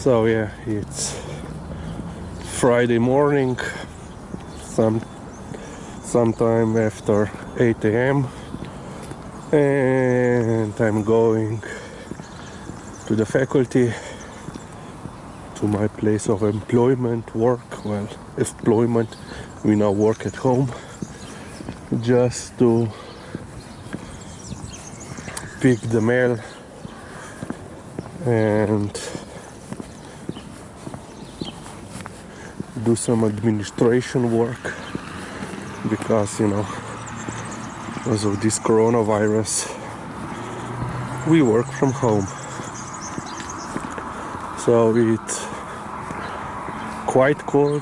So yeah, it's Friday morning, sometime after 8 a.m. and I'm going to the faculty, to my place of employment, employment. We now work at home, just to pick the mail and do some administration work, because because of this coronavirus we work from home. So it's quite cold,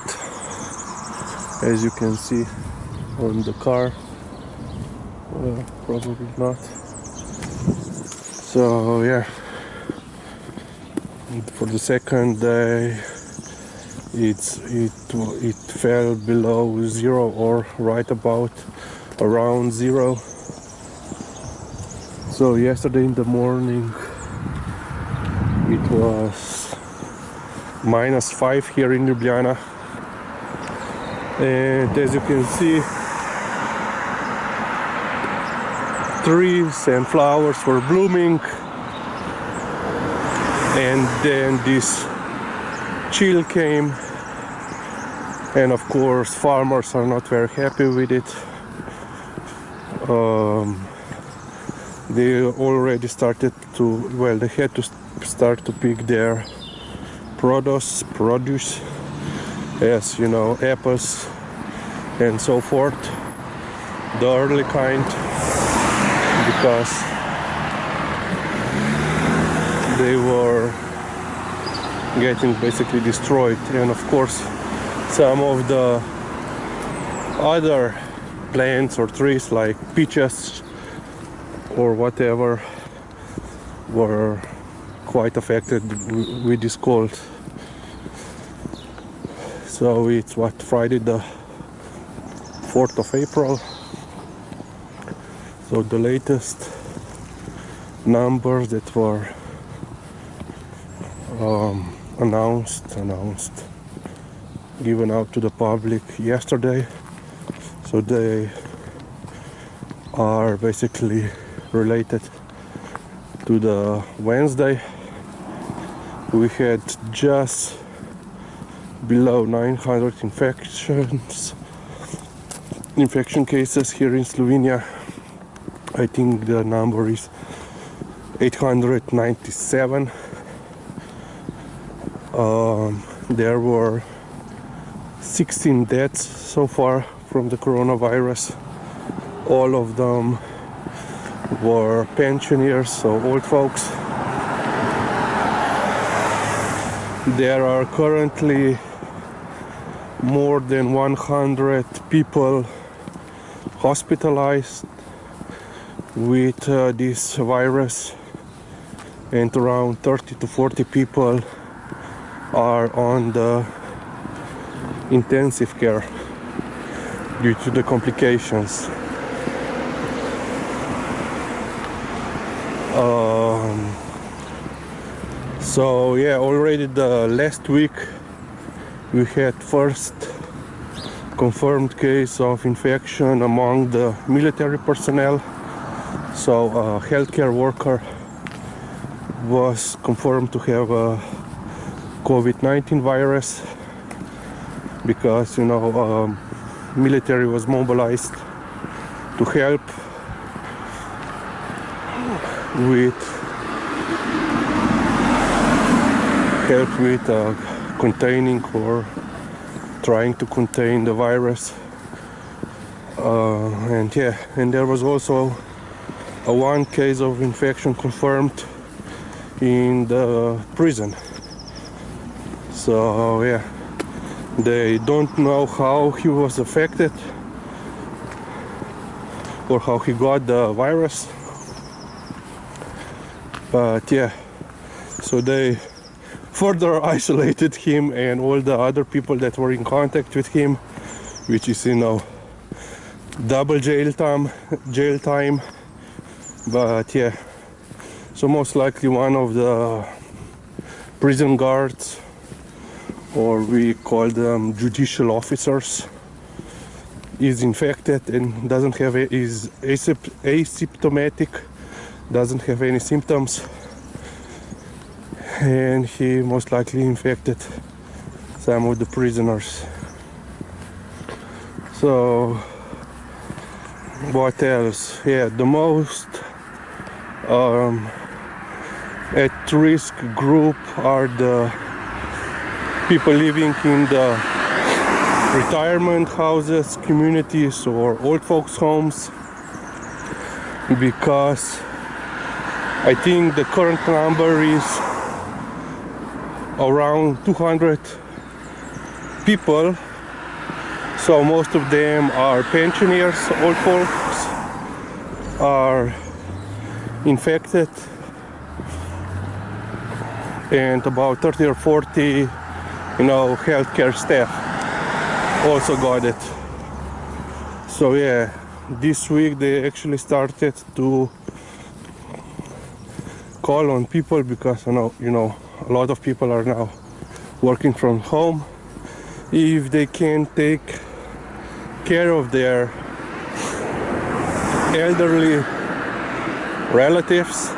as you can see on the car. Probably not. So yeah, for the second day it fell below zero, or right about around zero. So yesterday in the morning it was -5 here in Ljubljana, and as you can see, trees and flowers were blooming, and then this chill came, and of course farmers are not very happy with it. They already started to, they had to start to pick their produce, as apples and so forth, the early kind, because they were getting basically destroyed. And of course some of the other plants or trees like peaches or whatever were quite affected with this cold. So it's Friday the 4th of April. So the latest numbers that were given out to the public yesterday, so they are basically related to the Wednesday. We had just below 900 infection cases here in Slovenia. I think the number is 897. There were 16 deaths so far from the coronavirus. All of them were pensioners, so old folks. There are currently more than 100 people hospitalized with this virus, and around 30 to 40 people are on the intensive care due to the complications. So yeah, already the last week we had first confirmed case of infection among the military personnel. So a healthcare worker was confirmed to have a COVID-19 virus, because military was mobilized to help with containing or trying to contain the virus, and there was also one case of infection confirmed in the prison. So yeah, they don't know how he was affected or how he got the virus, but yeah, so they further isolated him and all the other people that were in contact with him, which is double jail time. But yeah, so most likely one of the prison guards, or we call them judicial officers, is infected and doesn't have is asymptomatic, doesn't have any symptoms, and he most likely infected some of the prisoners. So what else? Yeah, the most at-risk group are the people living in the retirement houses, communities, or old folks' homes, because I think the current number is around 200 people. So most of them are pensioners, old folks are infected, and about 30 or 40, healthcare staff also got it. So yeah, this week they actually started to call on people, because a lot of people are now working from home. If they can take care of their elderly relatives,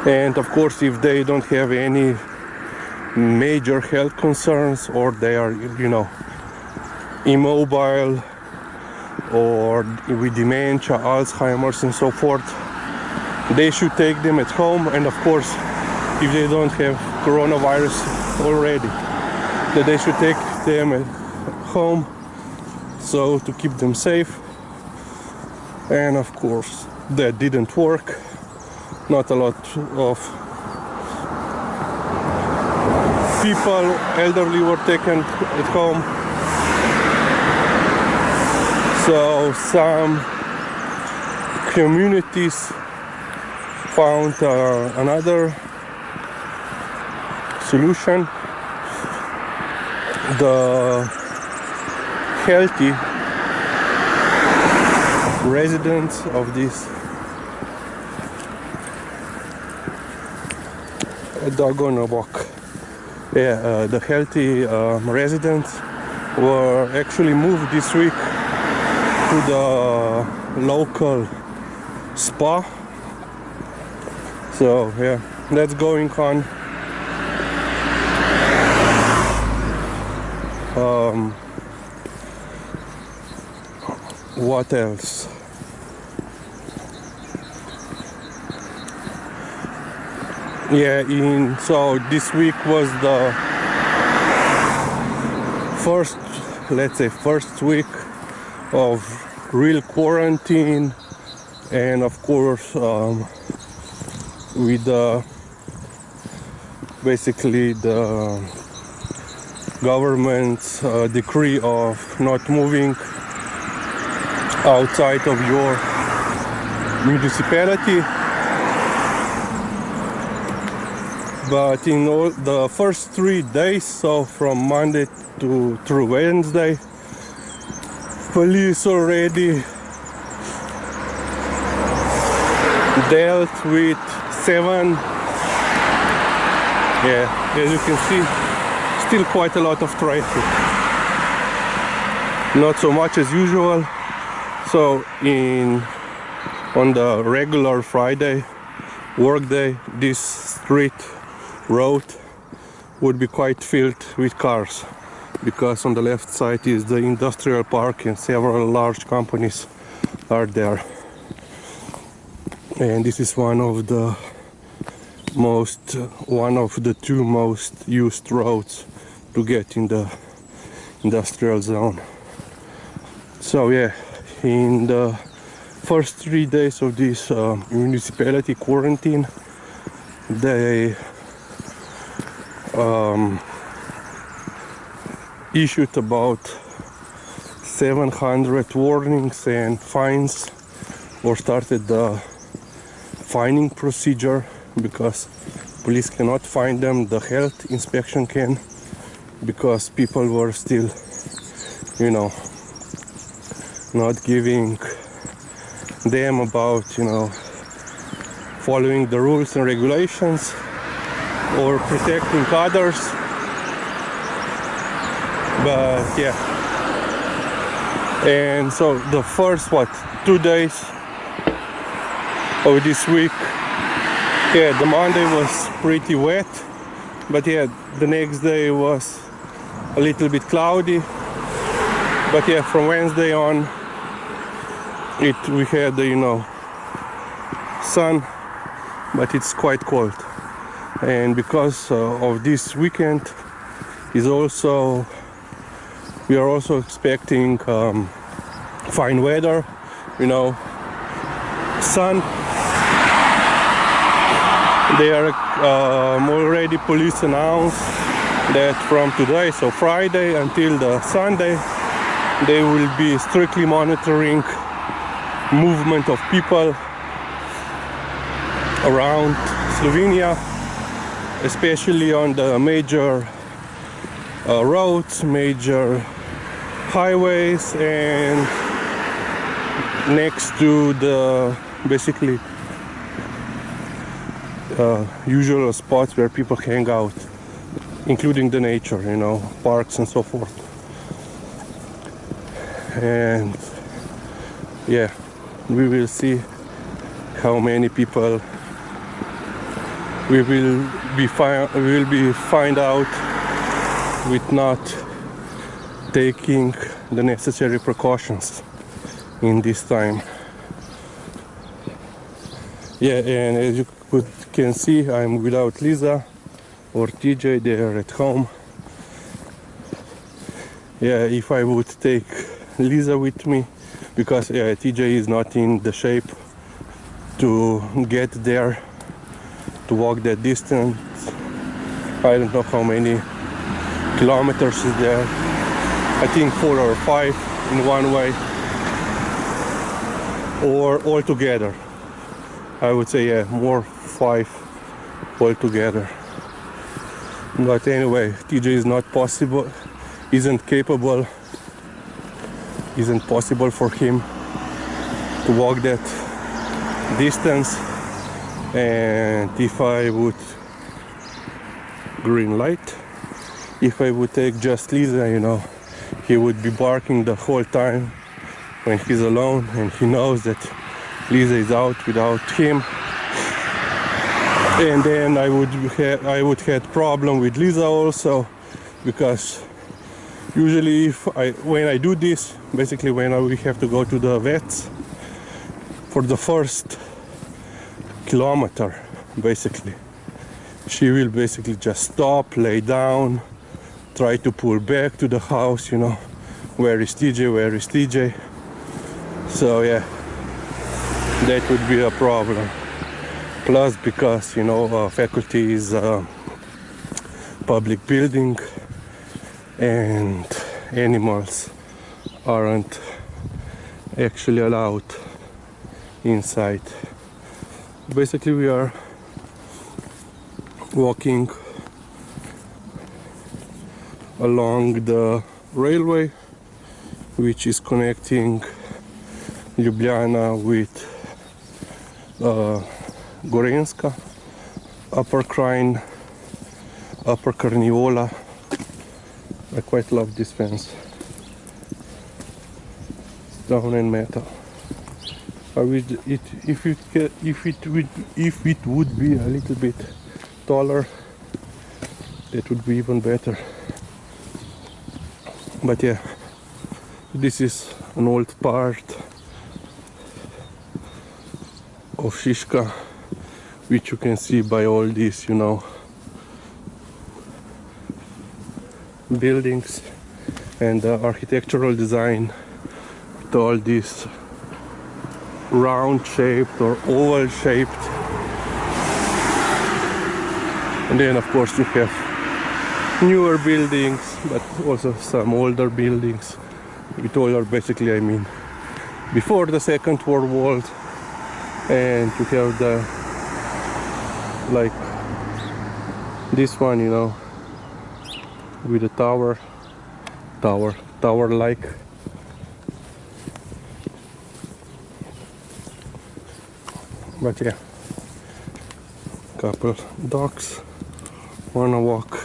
and of course if they don't have any major health concerns, or they are immobile, or with dementia, Alzheimer's and so forth, they should take them at home. And of course, if they don't have coronavirus already, that they should take them at home, so to keep them safe. And of course that didn't work. Not a lot of people, elderly, were taken at home. So some communities found another solution. The healthy residents of this doggone walk. Yeah, the healthy residents were actually moved this week to the local spa. So yeah, that's going on. What else? Yeah, so this week was the first week of real quarantine, and of course with basically the government's decree of not moving outside of your municipality. But in all the first 3 days, so from Monday through Wednesday, police already dealt with 7. Yeah, as you can see, still quite a lot of traffic. Not so much as usual. So on the regular Friday workday, this street road would be quite filled with cars, because on the left side is the industrial park and several large companies are there. And this is one of the two most used roads to get in the industrial zone. So yeah, in the first 3 days of this municipality quarantine, they issued about 700 warnings and fines, or started the fining procedure, because police cannot find them, the health inspection can, because people were still not giving them about following the rules and regulations. or protecting others. But yeah, and so the first 2 days of this week, yeah, the Monday was pretty wet, but yeah, the next day was a little bit cloudy. But yeah, from Wednesday on, we had sun, but it's quite cold. And because of this weekend, we are also expecting fine weather, sun. They are already police announced that from today, so Friday, until the Sunday, they will be strictly monitoring movement of people around Slovenia, especially on the major roads, major highways, and next to the basically usual spots where people hang out, including the nature, parks and so forth. And yeah, we will see how many people we will find out with not taking the necessary precautions in this time. Yeah, and as you can see, I'm without Liza or TJ. They are at home. Yeah, if I would take Liza with me, because TJ is not in the shape to get there, to walk that distance. I don't know how many kilometers is there. I think 4 or 5 in one way, or all together. I would say more 5 altogether. But anyway, TJ is not possible, isn't possible for him to walk that distance. And if I would green light, if I would take just Liza, he would be barking the whole time when he's alone, and he knows that Liza is out without him. And then I would have problem with Liza also, because usually when I do this, basically when we have to go to the vets, for the first kilometer, basically she will basically just stop, lay down, try to pull back to the house, where is TJ. So yeah, that would be a problem. Plus, because faculty is a public building and animals aren't actually allowed inside. Basically, we are walking along the railway, which is connecting Ljubljana with Gorenjska, Upper Krajina, Upper Carniola. I quite love this fence. Stone and metal. I wish if it would be a little bit taller, that would be even better. But yeah, this is an old part of Šiška, which you can see by all these, buildings and the architectural design with all these round shaped or oval shaped. And then of course you have newer buildings, but also some older buildings. With older, basically I mean before the Second World War. And you have the, like this one, with a tower like. But yeah, couple docks. wanna walk.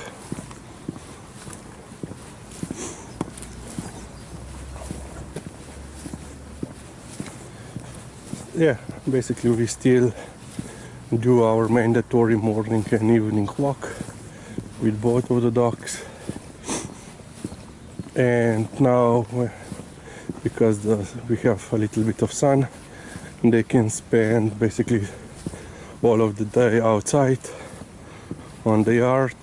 Yeah, basically we still do our mandatory morning and evening walk with both of the dogs. And now, because we have a little bit of sun, they can spend basically all of the day outside on the yard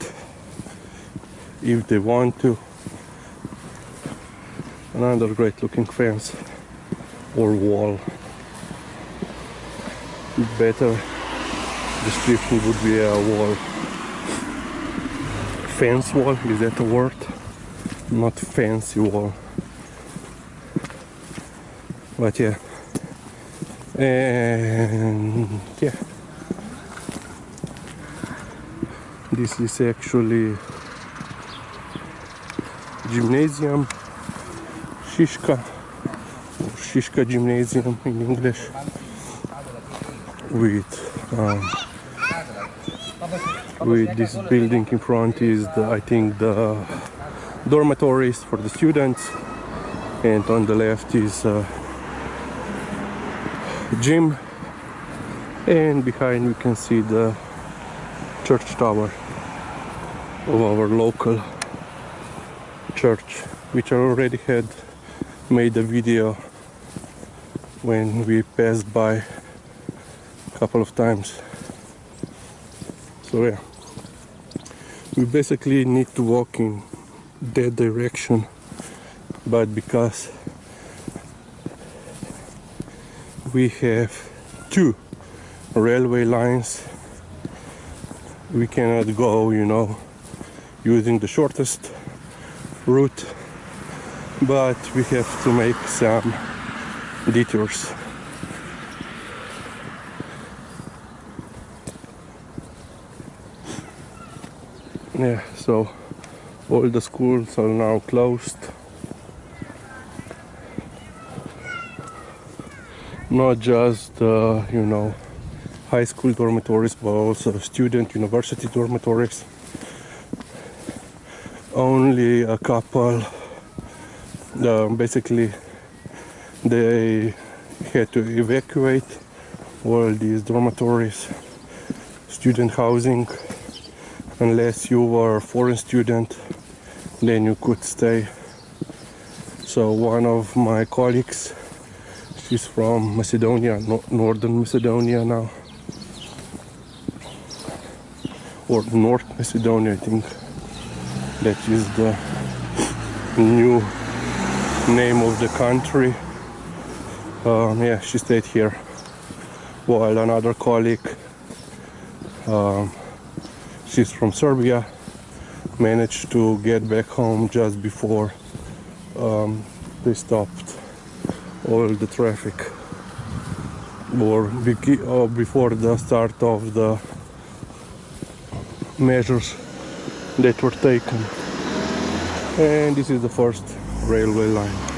if they want to. Another great looking fence or wall. Better description would be a wall. Fence wall, is that a word? Not fancy wall. But yeah. And yeah. This is actually gymnasium, Shishka, or Shishka gymnasium in English, with this building in front is I think the dormitories for the students, and on the left is gym, and behind we can see the church tower of our local church, which I already had made a video when we passed by a couple of times. So yeah, we basically need to walk in that direction, but because we have two railway lines, we cannot go, using the shortest route, but we have to make some detours. Yeah, so all the schools are now closed. Not just high school dormitories, but also student university dormitories. Only a couple, basically they had to evacuate all these dormitories, student housing. Unless you were a foreign student, then you could stay. So one of my colleagues, she's from Macedonia, northern Macedonia now, or North Macedonia, I think that is the new name of the country. Yeah, she stayed here, while another colleague, she's from Serbia, managed to get back home just before they stopped all the traffic, or before the start of the measures that were taken. And this is the first railway line.